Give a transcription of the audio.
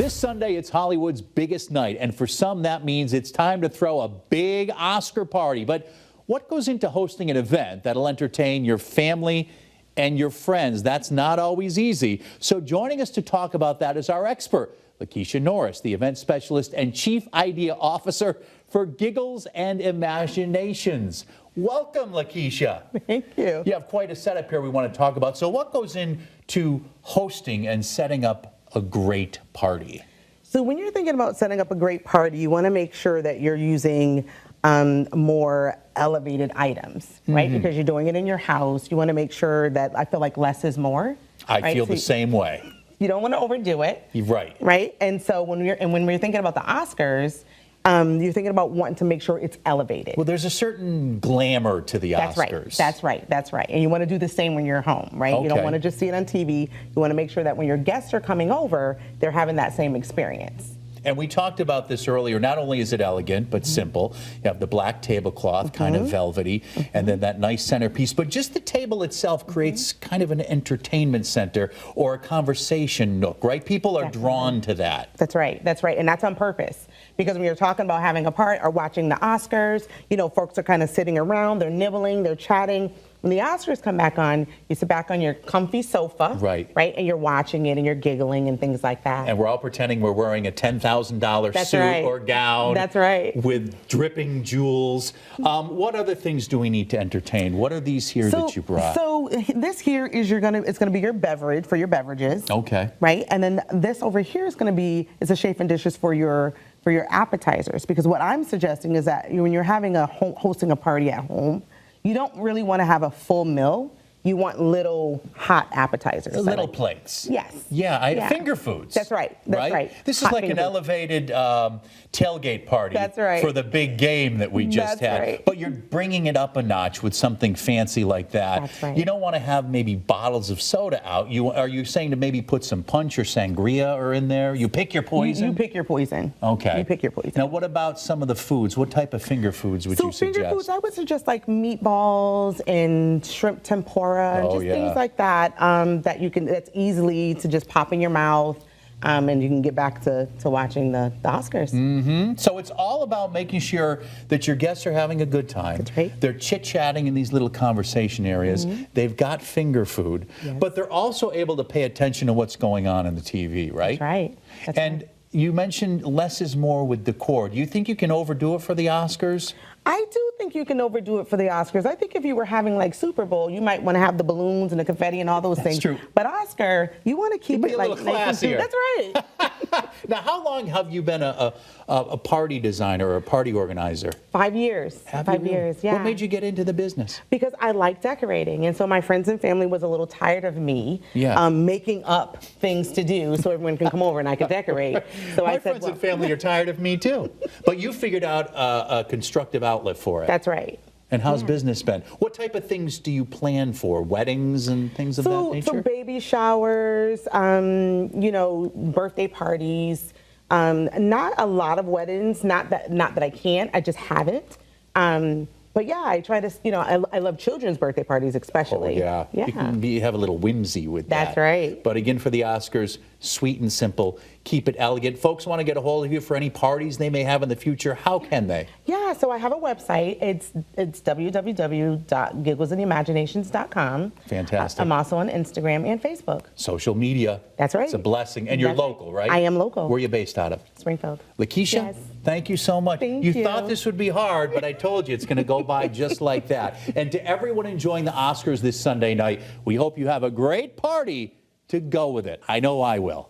This Sunday, it's Hollywood's biggest night, and for some, that means it's time to throw a big Oscar party. But what goes into hosting an event that'll entertain your family and your friends? That's not always easy. So joining us to talk about that is our expert, Lakesha Norris, the event specialist and chief idea officer for Giggles and Imaginations. Welcome, Lakesha. Thank you. You have quite a setup here we want to talk about. So what goes into hosting and setting up a great party? So when you're thinking about setting up a great party, you want to make sure that you're using more elevated items, right? Because you're doing it in your house. You want to make sure that, I feel like less is more. I feel the same way. You don't want to overdo it. Right. Right? And so when we're thinking about the Oscars, you're thinking about wanting to make sure it's elevated. Well, there's a certain glamour to the Oscars. That's right. And you want to do the same when you're home, right? Okay. You don't want to just see it on TV. You want to make sure that when your guests are coming over, they're having that same experience. And we talked about this earlier. Not only is it elegant, but simple. You have the black tablecloth, kind of velvety, and then that nice centerpiece. But just the table itself creates kind of an entertainment center or a conversation nook, right? People are drawn to that. That's right. And that's on purpose. Because when you're talking about having a party or watching the Oscars, you know, folks are kind of sitting around, they're nibbling, they're chatting. When the Oscars come back on, you sit back on your comfy sofa, right? And you're watching it and you're giggling and things like that. And we're all pretending we're wearing a $10,000 suit or gown. That's right. With dripping jewels. What other things do we need to entertain? What are these here that you brought? So this here is it's gonna be your beverage for your beverages. Okay. Right, and then this over here is gonna be a chafing dishes for your appetizers. Because what I'm suggesting is that when you're having hosting a party at home, you don't really want to have a full meal. You want little hot appetizers. Little plates. Yes. Yeah, finger foods. That's right. This is like an elevated tailgate party. That's right. For the big game that we just had. Right. But you're bringing it up a notch with something fancy like that. That's right. You don't want to have maybe bottles of soda out. Are you saying to maybe put some punch or sangria in there? You pick your poison? You pick your poison. Okay. You pick your poison. Now, what about some of the foods? What type of finger foods would you suggest? Finger foods, I would suggest like meatballs and shrimp tempura. Things like that that's easily to just pop in your mouth, and you can get back to watching the Oscars. So it's all about making sure that your guests are having a good time. That's right. They're chit-chatting in these little conversation areas. They've got finger food, but they're also able to pay attention to what's going on in the TV, right? That's right. You mentioned less is more with decor. Do you think you can overdo it for the Oscars? I do think you can overdo it for the Oscars. I think if you were having like Super Bowl, you might want to have the balloons and the confetti and all those things. True. But Oscar, you want to keep it a like little classier. That's right. Now, how long have you been a party designer or a party organizer? 5 years. Have 5 you? years, yeah. What made you get into the business? Because I like decorating, and so my friends and family was a little tired of me making up things to do so everyone can come over and I could decorate. So my friends and family are tired of me too. But you figured out a constructive outlet for it. That's right. And how's business been? What type of things do you plan for? Weddings and things of that nature? So baby showers, birthday parties. Not a lot of weddings. Not that I can't. I just haven't. But yeah, I try to, I love children's birthday parties especially. Oh, yeah. You have a little whimsy with that. That's right. But again, for the Oscars, sweet and simple. Keep it elegant. Folks want to get a hold of you for any parties they may have in the future. How can they? Yeah, so I have a website. It's www.gigglesandimaginations.com. Fantastic. I'm also on Instagram and Facebook. Social media. That's right. It's a blessing. And you're local, right? I am local. Where are you based out of? Springfield. Lakesha, thank you so much. Thank you. You thought this would be hard, but I told you it's going to go by just like that. And to everyone enjoying the Oscars this Sunday night, we hope you have a great party to go with it. I know I will.